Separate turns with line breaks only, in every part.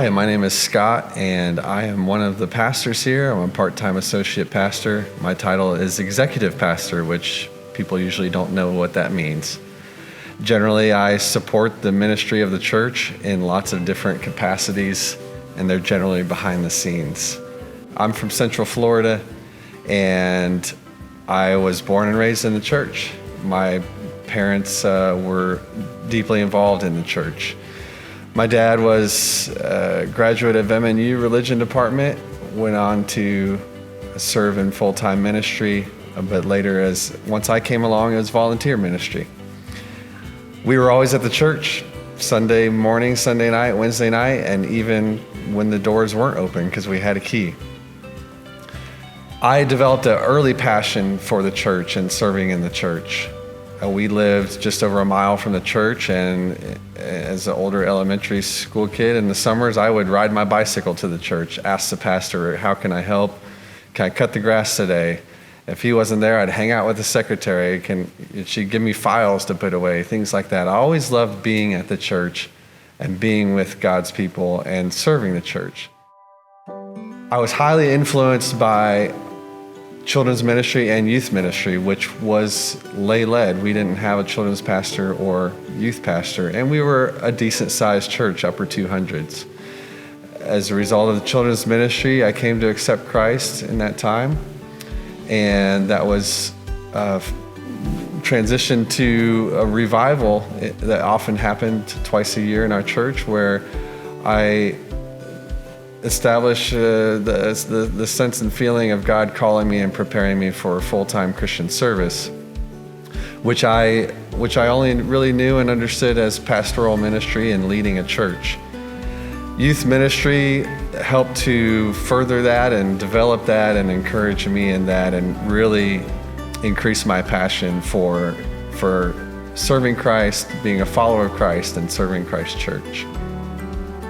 Hi, my name is Scott, and I am one of the pastors here. I'm a part-time associate pastor. My title is executive pastor, which people usually don't know what that means. Generally, I support the ministry of the church in lots of different capacities, and they're generally behind the scenes. I'm from Central Florida, and I was born and raised in the church. My parents were deeply involved in the church. My dad was a graduate of MNU Religion Department, went on to serve in full-time ministry, but later once I came along, it was volunteer ministry. We were always at the church, Sunday morning, Sunday night, Wednesday night, and even when the doors weren't open because we had a key. I developed an early passion for the church and serving in the church. We lived just over a mile from the church, and as an older elementary school kid in the summers, I would ride my bicycle to the church, ask the pastor, how can I help? Can I cut the grass today? If he wasn't there, I'd hang out with the secretary. She'd give me files to put away, things like that. I always loved being at the church and being with God's people and serving the church. I was highly influenced by children's ministry and youth ministry, which was lay-led. We didn't have a children's pastor or youth pastor, and we were a decent-sized church, upper 200s. As a result of the children's ministry, I came to accept Christ in that time, and that was transitioned to a revival that often happened twice a year in our church, where I establish the sense and feeling of God calling me and preparing me for full-time Christian service, which I only really knew and understood as pastoral ministry and leading a church. Youth ministry helped to further that and develop that and encourage me in that and really increase my passion for serving Christ, being a follower of Christ, and serving Christ Church.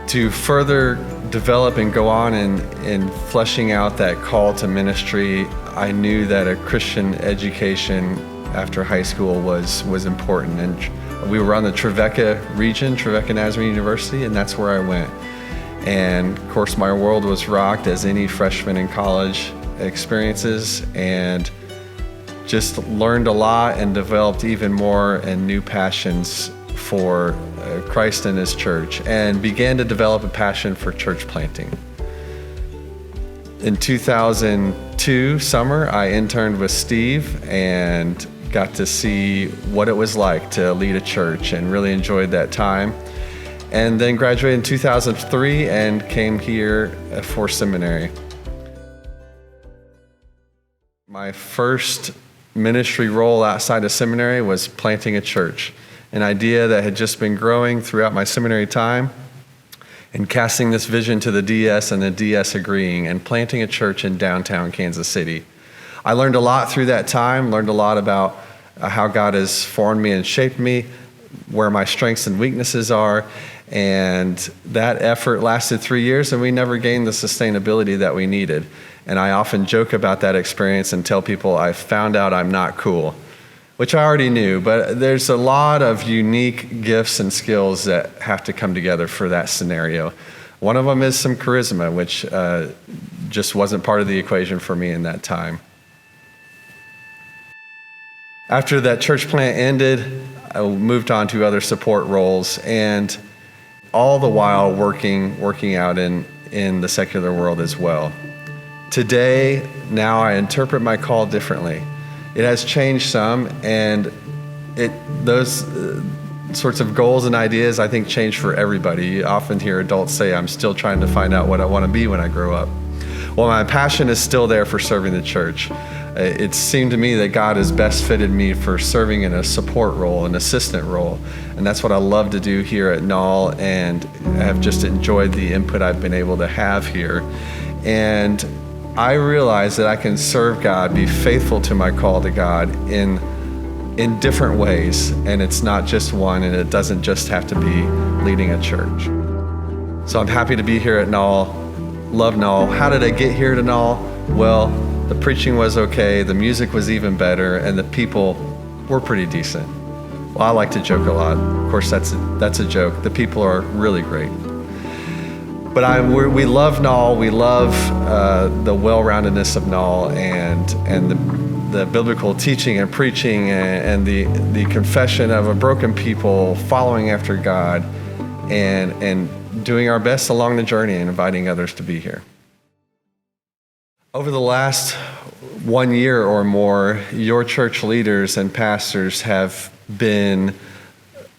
To further develop and go on in fleshing out that call to ministry, I knew that a Christian education after high school was important. And we were on the Trevecca region, Trevecca Nazarene University, and that's where I went. And of course, my world was rocked as any freshman in college experiences, and just learned a lot and developed even more and new passions for Christ and His church, and began to develop a passion for church planting. In 2002 summer, I interned with Steve and got to see what it was like to lead a church and really enjoyed that time. And then graduated in 2003 and came here for seminary. My first ministry role outside of seminary was planting a church, an idea that had just been growing throughout my seminary time, and casting this vision to the DS and the DS agreeing and planting a church in downtown Kansas City. I learned a lot through that time, learned a lot about how God has formed me and shaped me, where my strengths and weaknesses are, and that effort lasted 3 years, and we never gained the sustainability that we needed. And I often joke about that experience and tell people I found out I'm not cool, which I already knew, but there's a lot of unique gifts and skills that have to come together for that scenario. One of them is some charisma, which just wasn't part of the equation for me in that time. After that church plant ended, I moved on to other support roles, and all the while working out in the secular world as well. Today, now I interpret my call differently. It has changed some, and those sorts of goals and ideas, I think, change for everybody. You often hear adults say, I'm still trying to find out what I want to be when I grow up. Well, my passion is still there for serving the church. It seemed to me that God has best fitted me for serving in a support role, an assistant role. And that's what I love to do here at Nall, and have just enjoyed the input I've been able to have here. And I realize that I can serve God, be faithful to my call to God in different ways. And it's not just one, and it doesn't just have to be leading a church. So I'm happy to be here at Nall. Love Nall. How did I get here to Nall? Well, the preaching was okay, the music was even better, and the people were pretty decent. Well, I like to joke a lot. Of course, that's a joke. The people are really great. we love Nall. We love the well-roundedness of Nall and the biblical teaching and preaching and the confession of a broken people following after God and doing our best along the journey and inviting others to be here. Over the last 1 year or more, your church leaders and pastors have been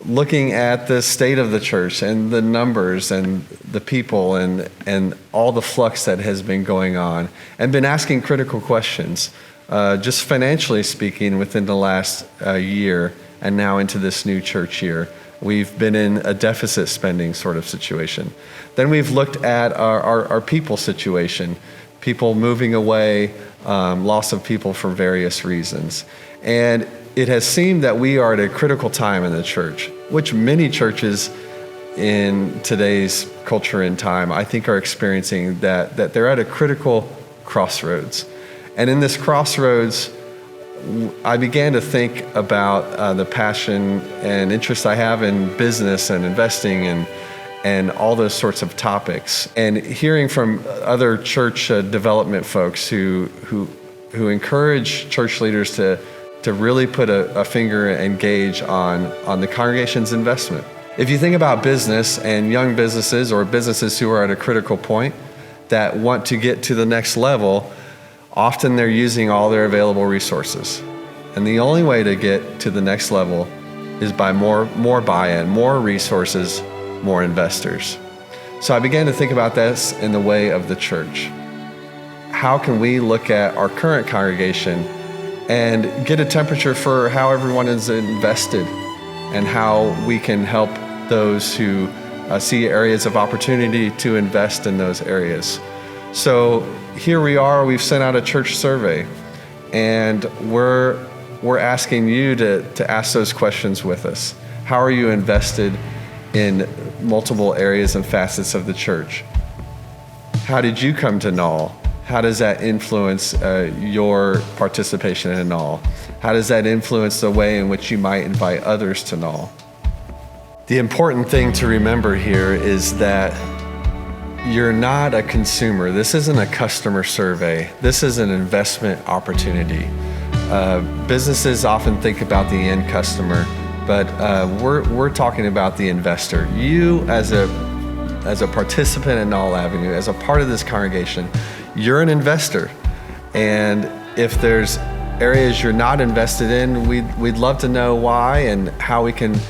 looking at the state of the church and the numbers and the people and all the flux that has been going on and been asking critical questions, just financially speaking, within the last year and now into this new church year. We've been in a deficit spending sort of situation. Then we've looked at our people situation, people moving away, loss of people for various reasons. And it has seemed that we are at a critical time in the church, which many churches in today's culture and time, I think, are experiencing that they're at a critical crossroads. And in this crossroads, I began to think about the passion and interest I have in business and investing and all those sorts of topics. And hearing from other church development folks who encourage church leaders to really put a finger and gauge on the congregation's investment. If you think about business and young businesses or businesses who are at a critical point that want to get to the next level, often they're using all their available resources. And the only way to get to the next level is by more buy-in, more resources, more investors. So I began to think about this in the way of the church. How can we look at our current congregation and get a temperature for how everyone is invested and how we can help those who see areas of opportunity to invest in those areas? So here we are, we've sent out a church survey, and we're asking you to ask those questions with us. How are you invested in multiple areas and facets of the church? How did you come to Nall? How does that influence your participation in Nall? How does that influence the way in which you might invite others to Nall? The important thing to remember here is that you're not a consumer. This isn't a customer survey. This is an investment opportunity. Businesses often think about the end customer, but we're talking about the investor. You as a participant in Nall Avenue, as a part of this congregation, you're an investor. And if there's areas you're not invested in, we'd love to know why and how we can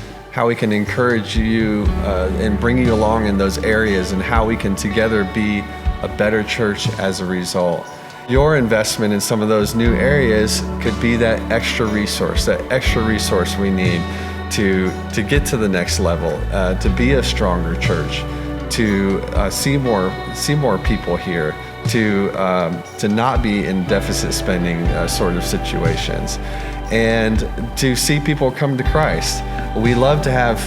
encourage you and bring you along in those areas and how we can together be a better church as a result. Your investment in some of those new areas could be that extra resource we need to get to the next level, to be a stronger church, to see more people here, to not be in deficit spending sort of situations, and to see people come to Christ. We love to have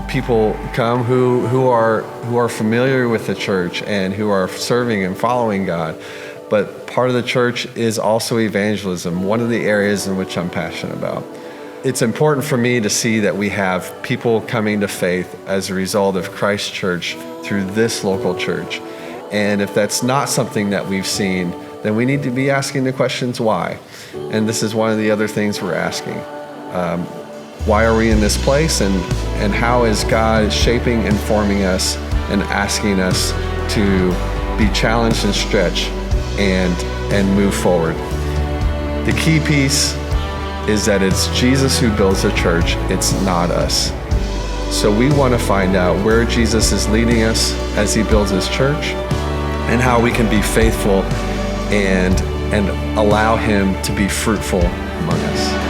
people come who are familiar with the church and who are serving and following God. But part of the church is also evangelism, one of the areas in which I'm passionate about. It's important for me to see that we have people coming to faith as a result of Christ Church through this local church. And if that's not something that we've seen, then we need to be asking the questions why. And this is one of the other things we're asking. Why are we in this place, and how is God shaping and forming us and asking us to be challenged and stretched and move forward? The key piece is that it's Jesus who builds the church, it's not us. So we want to find out where Jesus is leading us as he builds his church and how we can be faithful and allow him to be fruitful among us.